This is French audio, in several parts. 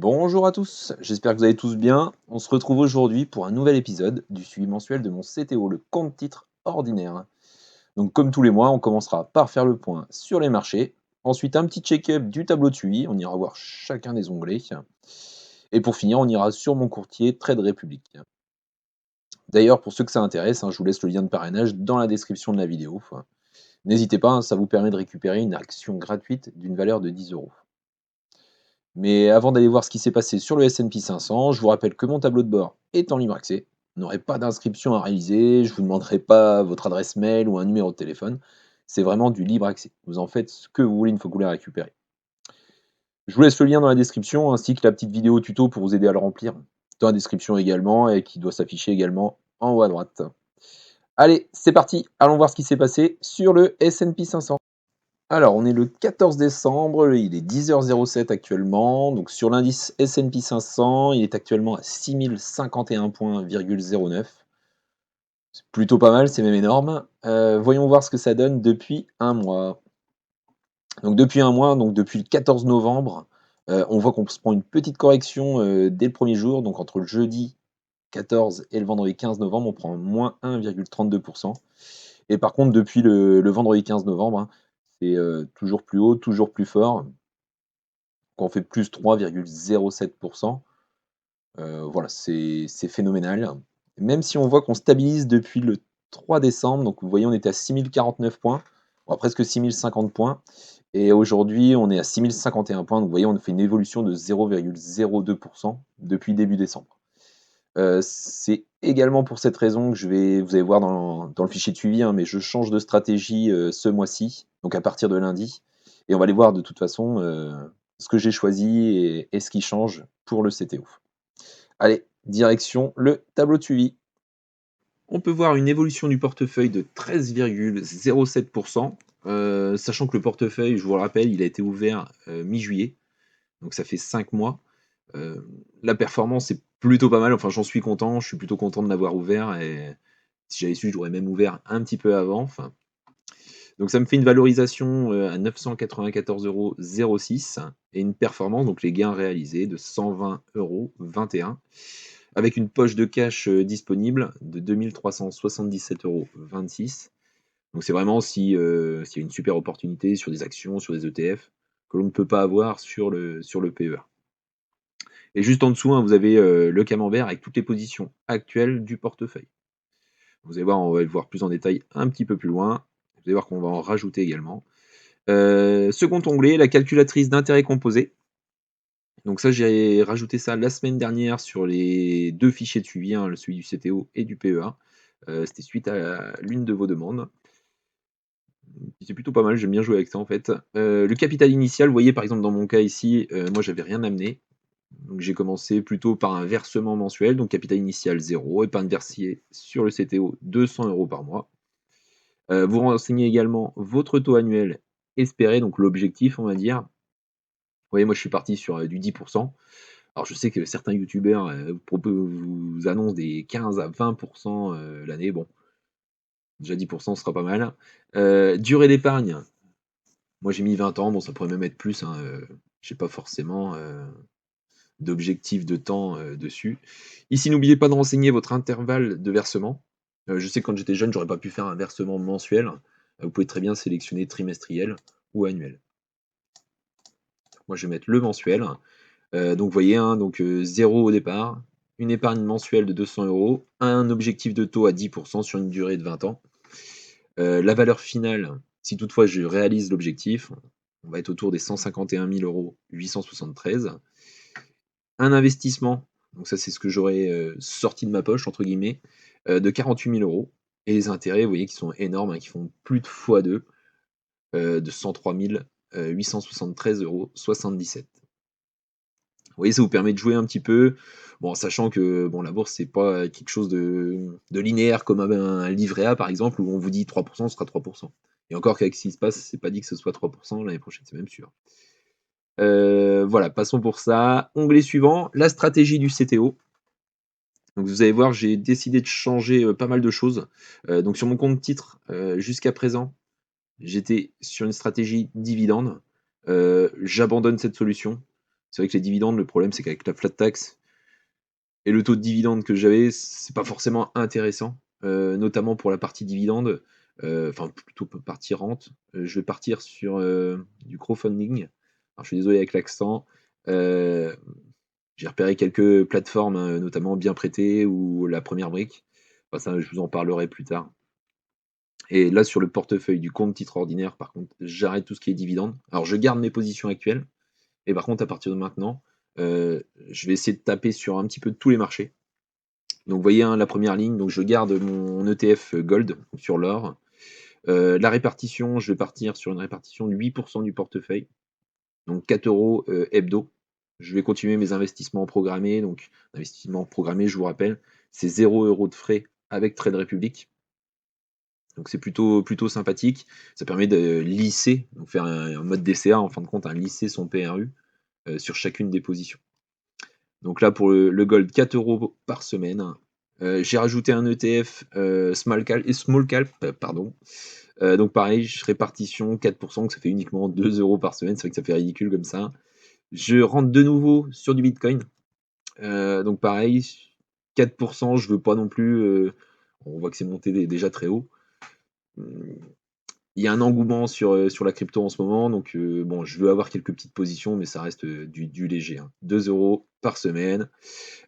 Bonjour à tous, j'espère que vous allez tous bien. On se retrouve aujourd'hui pour un nouvel épisode du suivi mensuel de mon CTO, le compte titre ordinaire. Donc comme tous les mois, on commencera par faire le point sur les marchés, ensuite un petit check-up du tableau de suivi, on ira voir chacun des onglets, et pour finir, on ira sur mon courtier Trade Republic. D'ailleurs, pour ceux que ça intéresse, je vous laisse le lien de parrainage dans la description de la vidéo. N'hésitez pas, ça vous permet de récupérer une action gratuite d'une valeur de 10 €. Mais avant d'aller voir ce qui s'est passé sur le S&P 500, je vous rappelle que mon tableau de bord est en libre accès. Vous n'aurez pas d'inscription à réaliser, je ne vous demanderai pas votre adresse mail ou un numéro de téléphone. C'est vraiment du libre accès. Vous en faites ce que vous voulez une fois que vous l'avez récupéré. Je vous laisse le lien dans la description ainsi que la petite vidéo tuto pour vous aider à le remplir dans la description également et qui doit s'afficher également en haut à droite. Allez, c'est parti, allons voir ce qui s'est passé sur le S&P 500. Alors, on est le 14 décembre, il est 10h07 actuellement. Donc, sur l'indice S&P 500, il est actuellement à 6051,09 points. C'est plutôt pas mal, c'est même énorme. Voyons voir ce que ça donne depuis un mois. Donc, depuis un mois, donc depuis le 14 novembre, on voit qu'on se prend une petite correction dès le premier jour. Donc, entre le jeudi 14 et le vendredi 15 novembre, on prend moins 1,32%. Et par contre, depuis le vendredi 15 novembre, c'est toujours plus haut, toujours plus fort. On fait plus 3,07%. Voilà, c'est phénoménal. Même si on voit qu'on stabilise depuis le 3 décembre, donc vous voyez, on était à 6049 points, presque 6050 points. Et aujourd'hui, on est à 6051 points. Donc vous voyez, on fait une évolution de 0,02% depuis début décembre. C'est également pour cette raison que vous allez voir dans le fichier de suivi, mais je change de stratégie ce mois-ci, donc à partir de lundi. Et on va aller voir de toute façon ce que j'ai choisi et ce qui change pour le CTO. Allez, direction le tableau de suivi. On peut voir une évolution du portefeuille de 13,07%, sachant que le portefeuille, je vous le rappelle, il a été ouvert mi-juillet, donc ça fait 5 mois. La performance est plutôt pas mal, enfin j'en suis content, je suis plutôt content de l'avoir ouvert et si j'avais su, j'aurais même ouvert un petit peu avant. Donc ça me fait une valorisation à 994,06 € et une performance, donc les gains réalisés, de 120,21 € avec une poche de cash disponible de 2377,26 €. Donc c'est vraiment s'il y a une super opportunité sur des actions, sur des ETF, que l'on ne peut pas avoir sur le PEA. Et juste en dessous, vous avez le camembert avec toutes les positions actuelles du portefeuille. Vous allez voir, on va le voir plus en détail un petit peu plus loin. Vous allez voir qu'on va en rajouter également. Second onglet, la calculatrice d'intérêt composé. Donc ça, j'ai rajouté ça la semaine dernière sur les 2 fichiers de suivi, celui du CTO et du PEA. C'était suite à l'une de vos demandes. C'est plutôt pas mal, j'aime bien jouer avec ça en fait. Le capital initial, vous voyez par exemple dans mon cas ici, moi j'avais rien amené. Donc j'ai commencé plutôt par un versement mensuel, donc capital initial 0, épargne versée sur le CTO 200 € par mois. Vous renseignez également votre taux annuel espéré, donc l'objectif on va dire. Vous voyez, moi je suis parti sur du 10%. Alors je sais que certains youtubeurs vous annoncent des 15 à 20% l'année. Bon, déjà 10% ce sera pas mal. Durée d'épargne, moi j'ai mis 20 ans, bon ça pourrait même être plus, j'ai pas forcément d'objectif de temps dessus. Ici, n'oubliez pas de renseigner votre intervalle de versement. Je sais que quand j'étais jeune, j'aurais pas pu faire un versement mensuel. Vous pouvez très bien sélectionner trimestriel ou annuel. Moi, je vais mettre le mensuel. Donc, vous voyez, 0 au départ, une épargne mensuelle de 200 €, un objectif de taux à 10% sur une durée de 20 ans. La valeur finale, si toutefois je réalise l'objectif, on va être autour des 151 873 €. Un investissement, donc ça c'est ce que j'aurais sorti de ma poche, entre guillemets, de 48 000 €. Et les intérêts, vous voyez, qui sont énormes, qui font plus de x2, de 103 873,77 €. Vous voyez, ça vous permet de jouer un petit peu, bon, sachant que bon, la bourse, c'est pas quelque chose de linéaire comme un livret A, par exemple, où on vous dit 3%, ce sera 3%. Et encore qu'avec ce qui se passe, c'est pas dit que ce soit 3% l'année prochaine, c'est même sûr. Voilà, passons pour ça. Onglet suivant, la stratégie du CTO. Donc vous allez voir, j'ai décidé de changer pas mal de choses. Donc sur mon compte titre, jusqu'à présent, j'étais sur une stratégie dividende. J'abandonne cette solution. C'est vrai que les dividendes, le problème, c'est qu'avec la flat tax et le taux de dividende que j'avais, c'est pas forcément intéressant, notamment pour la partie dividende, enfin plutôt partie rente. Je vais partir sur, du crowdfunding. Alors je suis désolé avec l'accent, heu, j'ai repéré quelques plateformes, hein, notamment Bien Prêté ou La Première Brique. Enfin ça, je vous en parlerai plus tard. Et là, sur le portefeuille du compte titre ordinaire, par contre, j'arrête tout ce qui est dividende. Alors je garde mes positions actuelles et par contre à partir de maintenant, je vais essayer de taper sur un petit peu tous les marchés. Donc vous voyez, hein, la première ligne, donc je garde mon ETF gold sur l'or. La répartition, je vais partir sur une répartition de 8 du portefeuille, donc 4 € hebdo. Je vais continuer mes investissements programmés, donc investissement programmé, je vous rappelle, c'est 0 € de frais avec Trade Republic. Donc c'est plutôt sympathique. Ça permet de lisser, donc faire un mode DCA en fin de compte, un lisser son PRU, sur chacune des positions. Donc là pour le gold, 4 € par semaine. J'ai rajouté un ETF, small cap, pardon. Donc pareil, répartition 4 donc ça fait uniquement 2 € par semaine. C'est vrai que ça fait ridicule comme ça. Je rentre de nouveau sur du bitcoin. Donc pareil, 4 je veux pas non plus, on voit que c'est monté déjà très haut. Il y a un engouement sur la crypto en ce moment, donc bon, je veux avoir quelques petites positions, mais ça reste, du léger, hein. 2 € par semaine.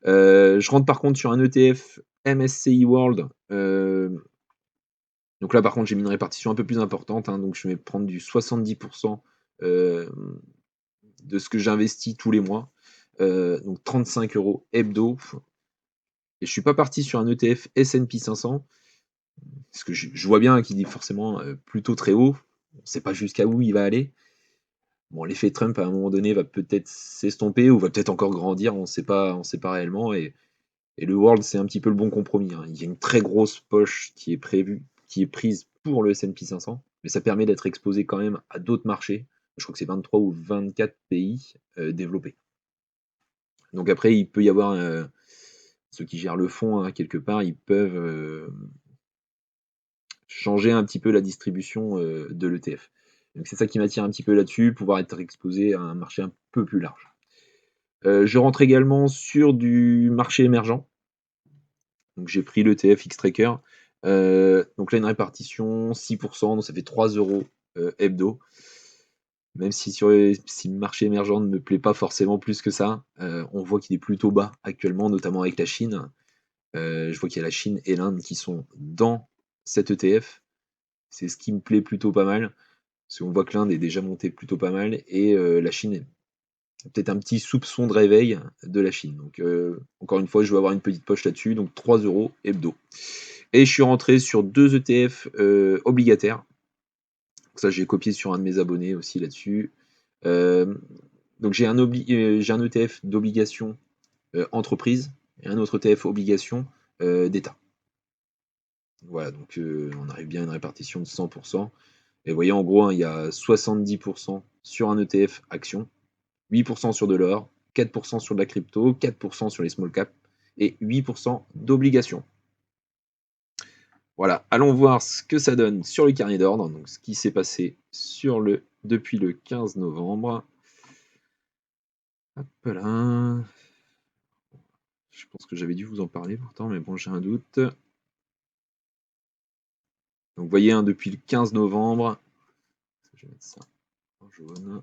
Je rentre par contre sur un ETF MSCI World. Donc là, par contre, j'ai mis une répartition un peu plus importante, hein, donc je vais prendre du 70% de ce que j'investis tous les mois. Donc 35 € hebdo. Et je suis pas parti sur un ETF S&P 500, parce que je vois bien qu'il est forcément plutôt très haut. On ne sait pas jusqu'à où il va aller. Bon, l'effet Trump, à un moment donné, va peut-être s'estomper ou va peut-être encore grandir, on sait pas réellement. Et le World, c'est un petit peu le bon compromis, hein. Il y a une très grosse poche qui est prévue, qui est prise pour le S&P 500, mais ça permet d'être exposé quand même à d'autres marchés. Je crois que c'est 23 ou 24 pays développés. Donc après, il peut y avoir ceux qui gèrent le fonds, hein, quelque part, ils peuvent changer un petit peu la distribution de l'ETF. Donc c'est ça qui m'attire un petit peu là-dessus, pouvoir être exposé à un marché un peu plus large. Je rentre également sur du marché émergent. Donc j'ai pris l'ETF Xtracker. Donc là, une répartition 6%, donc ça fait 3 € hebdo. Même si si le marché émergent ne me plaît pas forcément plus que ça, on voit qu'il est plutôt bas actuellement, notamment avec la Chine. Je vois qu'il y a la Chine et l'Inde qui sont dans cet ETF. C'est ce qui me plaît plutôt pas mal, parce qu'on voit que l'Inde est déjà montée plutôt pas mal et la Chine peut-être un petit soupçon de réveil de la Chine. Donc encore une fois, je vais avoir une petite poche là-dessus, donc 3 € hebdo. Et je suis rentré sur 2 ETF obligataires. Donc ça, j'ai copié sur un de mes abonnés aussi là-dessus. Donc j'ai un ETF d'obligation entreprise et un autre ETF obligation d'État. Voilà, donc on arrive bien à une répartition de 100%. Et vous voyez, en gros, hein, il y a 70% sur un ETF action, 8% sur de l'or, 4% sur de la crypto, 4% sur les small caps et 8% d'obligations. Voilà, allons voir ce que ça donne sur le carnet d'ordre, donc ce qui s'est passé depuis le 15 novembre. Hop là. Je pense que j'avais dû vous en parler pourtant, mais bon, j'ai un doute. Donc vous voyez, hein, depuis le 15 novembre, je vais mettre ça en jaune.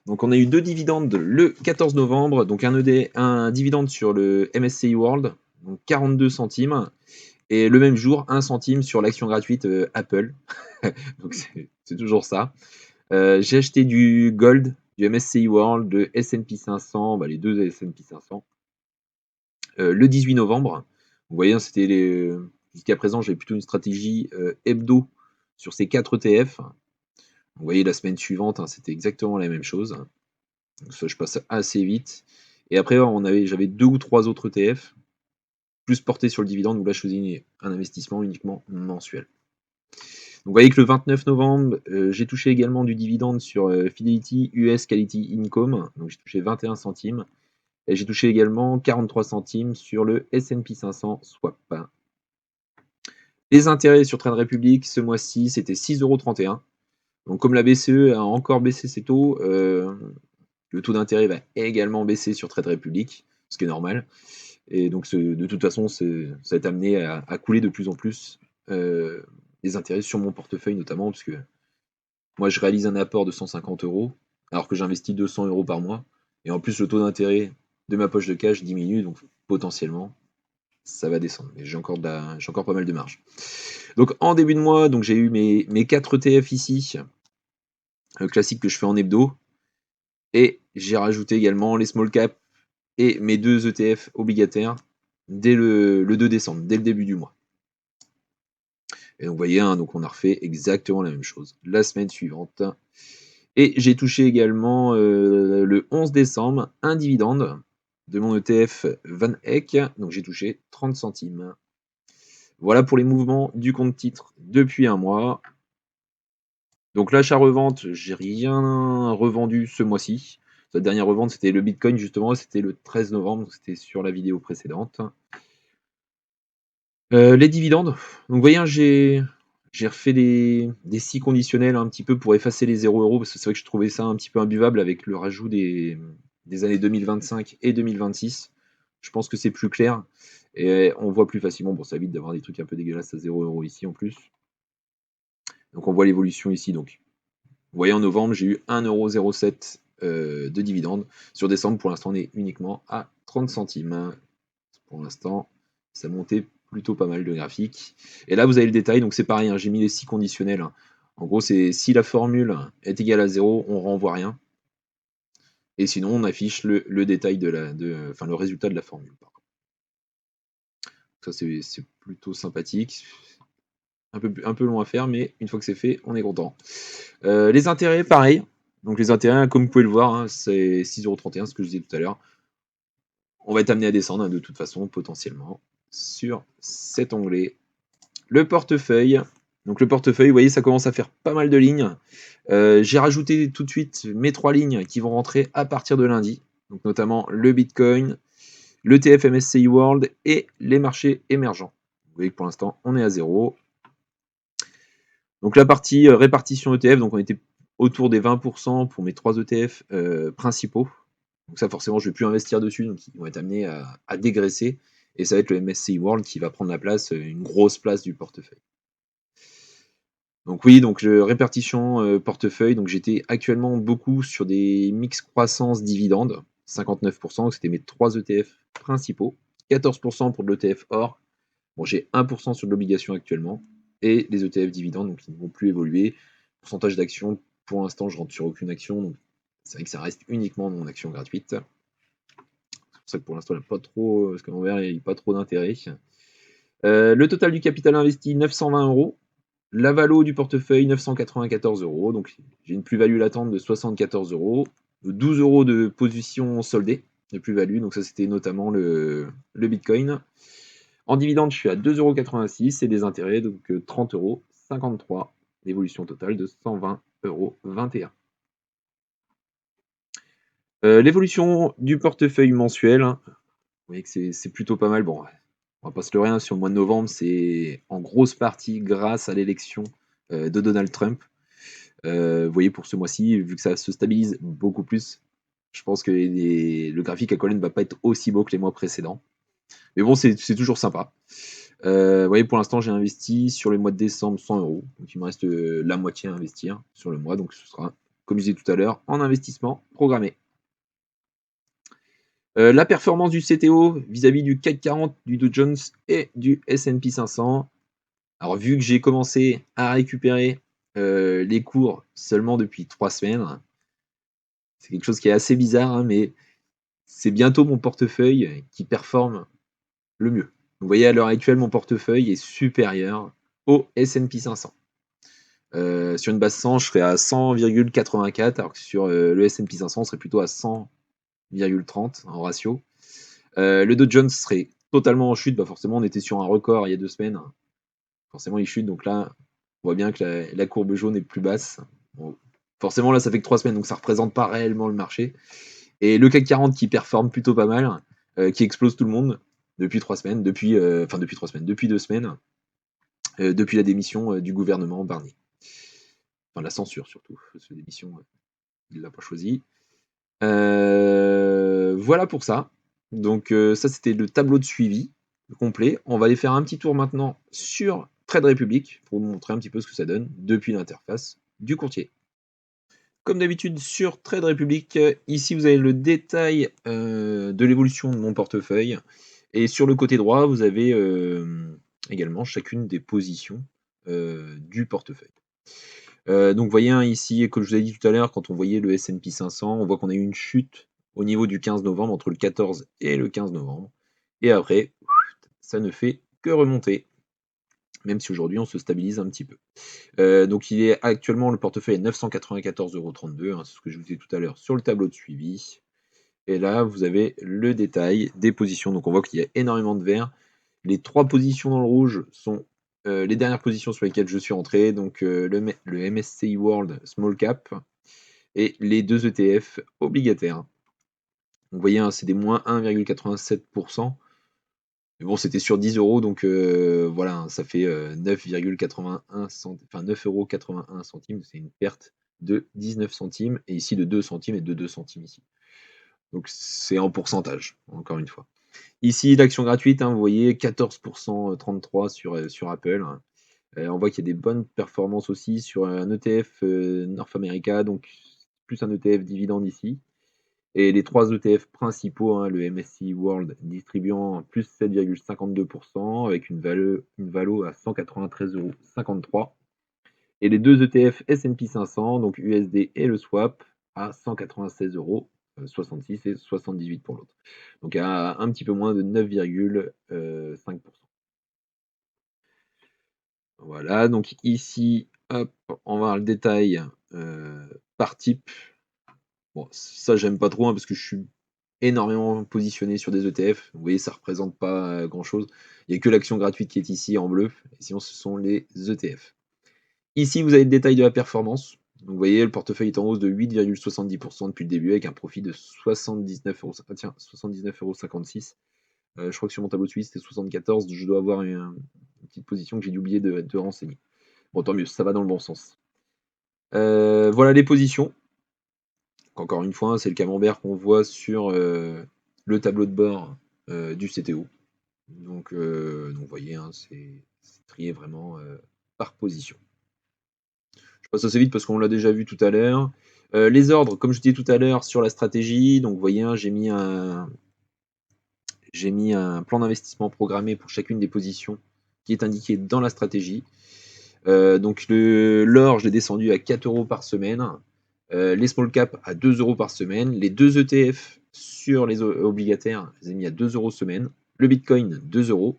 Donc on a eu 2 dividendes le 14 novembre, donc un dividende sur le MSCI World, donc 42 centimes, et le même jour, 1 centime sur l'action gratuite Apple. Donc c'est toujours ça. J'ai acheté du gold, du MSCI World, de S&P 500, bah les deux S&P 500, le 18 novembre. Vous voyez, hein, jusqu'à présent, j'avais plutôt une stratégie hebdo sur ces 4 ETF. Vous voyez, la semaine suivante, hein, c'était exactement la même chose. Donc ça, je passe assez vite. Et après, j'avais 2 ou 3 autres ETF, plus portés sur le dividende, où là, je faisais un investissement uniquement mensuel. Donc vous voyez que le 29 novembre, j'ai touché également du dividende sur Fidelity US Quality Income, donc j'ai touché 21 centimes. Et j'ai touché également 43 centimes sur le S&P 500 Swap. Les intérêts sur Trade Republic ce mois-ci, c'était 6,31 €. Donc comme la BCE a encore baissé ses taux, Le taux d'intérêt va également baisser sur Trade Republic, ce qui est normal. Et donc, de toute façon, ça va être amené à couler de plus en plus les intérêts sur mon portefeuille, notamment, parce que moi, je réalise un apport de 150 euros, alors que j'investis 200 euros par mois. Et en plus, le taux d'intérêt de ma poche de cash diminue, donc potentiellement, ça va descendre. Mais j'ai encore pas mal de marge. Donc, en début de mois, donc j'ai eu mes 4 ETF ici, classiques que je fais en hebdo. Et j'ai rajouté également les small cap et mes 2 ETF obligataires dès le 2 décembre, dès le début du mois. Et donc, vous voyez, hein, donc on a refait exactement la même chose la semaine suivante. Et j'ai touché également le 11 décembre un dividende de mon ETF Van Eck. Donc j'ai touché 30 centimes. Voilà pour les mouvements du compte titre depuis un mois. Donc l'achat-revente, j'ai rien revendu ce mois-ci. La dernière revente, c'était le Bitcoin, justement, c'était le 13 novembre, c'était sur la vidéo précédente. Les dividendes, donc vous voyez, hein, j'ai refait des si conditionnels un petit peu pour effacer les 0 €, parce que c'est vrai que je trouvais ça un petit peu imbuvable avec le rajout des années 2025 et 2026. Je pense que c'est plus clair et on voit plus facilement. Bon, ça évite d'avoir des trucs un peu dégueulasses à 0 € ici en plus. Donc on voit l'évolution ici. Donc, vous voyez, en novembre, j'ai eu 1,07 € de dividendes. Sur décembre, pour l'instant, on est uniquement à 30 centimes. Pour l'instant, ça montait plutôt pas mal de graphiques. Et là, vous avez le détail, donc c'est pareil, hein, j'ai mis les 6 conditionnels. En gros, c'est si la formule est égale à 0, on renvoie rien. Et sinon, on affiche le détail le résultat de la formule. Ça, c'est plutôt sympathique. Un peu long à faire, mais une fois que c'est fait, on est content. Les intérêts, pareil. Donc les intérêts, comme vous pouvez le voir, hein, c'est 6,31 €, ce que je disais tout à l'heure. On va être amené à descendre, hein, de toute façon, potentiellement, sur cet onglet. Le portefeuille. Donc le portefeuille, vous voyez, ça commence à faire pas mal de lignes. J'ai rajouté tout de suite mes 3 lignes qui vont rentrer à partir de lundi. Donc notamment le Bitcoin, l'ETF MSCI World et les marchés émergents. Vous voyez que pour l'instant, on est à 0. Donc la partie répartition ETF, donc on était autour des 20% pour mes 3 ETF principaux. Donc ça, forcément, je ne vais plus investir dessus, donc ils vont être amenés à dégraisser. Et ça va être le MSCI World qui va prendre la place, une grosse place du portefeuille. Donc oui, donc répartition portefeuille, donc j'étais actuellement beaucoup sur des mix croissance dividendes, 59%, c'était mes 3 ETF principaux, 14% pour de l'ETF or, bon j'ai 1% sur de l'obligation actuellement, et les ETF dividendes, donc ils ne vont plus évoluer. Pourcentage d'actions, pour l'instant je rentre sur aucune action, donc c'est vrai que ça reste uniquement mon action gratuite. C'est pour ça que pour l'instant il n'y a pas trop, parce qu'en vert il n'y a pas trop d'intérêt. Le total du capital investi, 920 €. La valo du portefeuille, 994 €. Donc j'ai une plus-value latente de 74 €. 12 € de position soldée de plus-value. Donc ça, c'était notamment le Bitcoin. En dividende, je suis à 2,86 € et des intérêts, donc 30,53 €. L'évolution totale de 120,21 €. L'évolution du portefeuille mensuel, hein, vous voyez que c'est plutôt pas mal. Bon, on va pas se leurrer, hein, sur le mois de novembre, c'est en grosse partie grâce à l'élection de Donald Trump. Vous voyez, pour ce mois-ci, vu que ça se stabilise beaucoup plus, je pense que le graphique à Colin ne va pas être aussi beau que les mois précédents. Mais bon, c'est toujours sympa. Vous voyez, pour l'instant, j'ai investi sur le mois de décembre 100 €. Donc il me reste la moitié à investir sur le mois. Donc ce sera, comme je disais tout à l'heure, en investissement programmé. La performance du CTO vis-à-vis du CAC 40, du Dow Jones et du S&P 500. Alors, vu que j'ai commencé à récupérer les cours seulement depuis 3 semaines, c'est quelque chose qui est assez bizarre, hein, mais c'est bientôt mon portefeuille qui performe le mieux. Vous voyez, à l'heure actuelle, mon portefeuille est supérieur au S&P 500. Sur une base 100, je serais à 100,84, alors que sur le S&P 500, on serait plutôt à 100,30 en ratio. Le Dow Jones serait totalement en chute. Bah forcément, on était sur un record il y a 2 semaines. Forcément, il chute. Donc là, on voit bien que la courbe jaune est plus basse. Bon, forcément, là, ça fait que 3 semaines, donc ça ne représente pas réellement le marché. Et le CAC 40 qui performe plutôt pas mal, qui explose tout le monde depuis 3 semaines, depuis 3 semaines, depuis 2 semaines, depuis la démission du gouvernement Barnier. Enfin, la censure surtout, parce que la démission, il ne l'a pas choisi. Voilà pour ça. Donc ça, c'était le tableau de suivi complet. On va aller faire un petit tour maintenant sur Trade Republic pour vous montrer un petit peu ce que ça donne depuis l'interface du courtier. Comme d'habitude sur Trade Republic, ici vous avez le détail de l'évolution de mon portefeuille. Et sur le côté droit, vous avez également chacune des positions du portefeuille. Donc vous voyez hein, ici, comme je vous ai dit tout à l'heure, quand on voyait le S&P 500, on voit qu'on a eu une chute au niveau du 15 novembre, entre le 14 et le 15 novembre. Et après, ça ne fait que remonter, même si aujourd'hui on se stabilise un petit peu. Donc il est actuellement, le portefeuille est 994,32 €, hein, c'est ce que je vous disais tout à l'heure sur le tableau de suivi. Et là, vous avez le détail des positions. Donc on voit qu'il y a énormément de vert. Les 3 positions dans le rouge sont les dernières positions sur lesquelles je suis rentré, donc le MSCI World Small Cap et les 2 ETF obligataires. Donc vous voyez, hein, c'est des moins 1,87%. Mais bon, c'était sur 10 €, donc voilà, hein, ça fait 9,81 enfin 9,81 €. C'est une perte de 19 centimes, et ici de 2 centimes et de 2 centimes ici. Donc c'est en pourcentage, encore une fois. Ici, l'action gratuite, hein, vous voyez 14% 33 sur Apple. On voit qu'il y a des bonnes performances aussi sur un ETF North America, donc plus un ETF dividende ici. Et les 3 ETF principaux, hein, le MSCI World distribuant plus 7,52% avec une valo à 193,53 €. Et les 2 ETF S&P 500, donc USD et le swap, à 196,66 € et 78 pour l'autre. Donc à un petit peu moins de 9,5%. Voilà, donc ici, hop, on va voir le détail par type. Bon, ça j'aime pas trop hein, parce que je suis énormément positionné sur des ETF. Vous voyez, ça représente pas grand chose. Il n'y a que l'action gratuite qui est ici en bleu, et sinon ce sont les ETF. Ici, vous avez le détail de la performance. Donc, vous voyez, le portefeuille est en hausse de 8,70% depuis le début, avec un profit de 79,56 €. Je crois que sur mon tableau de suivi, c'était 74. Je dois avoir une petite position que j'ai dû oublier de renseigner. Bon, tant mieux, ça va dans le bon sens. Voilà les positions. Encore une fois, c'est le camembert qu'on voit sur le tableau de bord du CTO. Donc vous voyez, hein, c'est trié vraiment par position. Je passe assez vite parce qu'on l'a déjà vu tout à l'heure. Les ordres, comme je disais tout à l'heure sur la stratégie, donc vous voyez, hein, j'ai mis un plan d'investissement programmé pour chacune des positions qui est indiqué dans la stratégie. Donc l'or, je l'ai descendu à 4 € par semaine. Les small cap à 2 € par semaine. Les 2 ETF sur les obligataires, je les ai mis à 2 € semaine. Le Bitcoin, 2 €.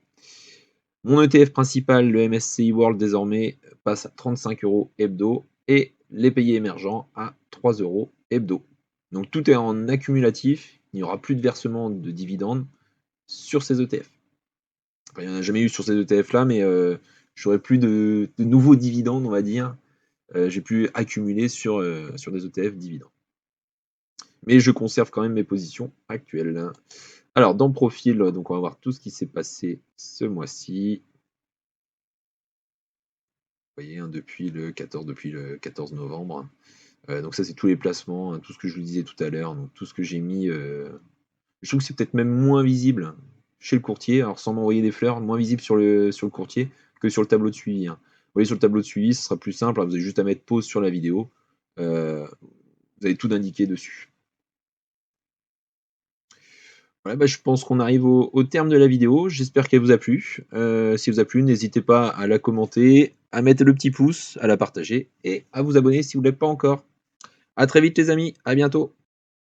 Mon ETF principal, le MSCI World désormais, passe à 35 € hebdo, et les pays émergents à 3 € hebdo. Donc tout est en accumulatif, il n'y aura plus de versement de dividendes sur ces ETF. Enfin, il n'y en a jamais eu sur ces ETF là, mais j'aurai plus de nouveaux dividendes, on va dire. J'ai pu accumuler sur des ETF dividendes. Mais je conserve quand même mes positions actuelles. Alors dans profil, donc on va voir tout ce qui s'est passé ce mois-ci. Vous voyez, hein, depuis le 14 novembre. Donc ça, c'est tous les placements, hein, tout ce que je vous disais tout à l'heure, donc tout ce que j'ai mis. Je trouve que c'est peut-être même moins visible chez le courtier, alors sans m'envoyer des fleurs, moins visible sur le courtier que sur le tableau de suivi, hein. Vous voyez, sur le tableau de suivi, ce sera plus simple, hein, vous avez juste à mettre pause sur la vidéo. Vous avez tout indiqué dessus. Voilà, bah, je pense qu'on arrive au terme de la vidéo. J'espère qu'elle vous a plu. Si elle vous a plu, n'hésitez pas à la commenter, à mettre le petit pouce, à la partager et à vous abonner si vous ne l'êtes pas encore. À très vite les amis, à bientôt.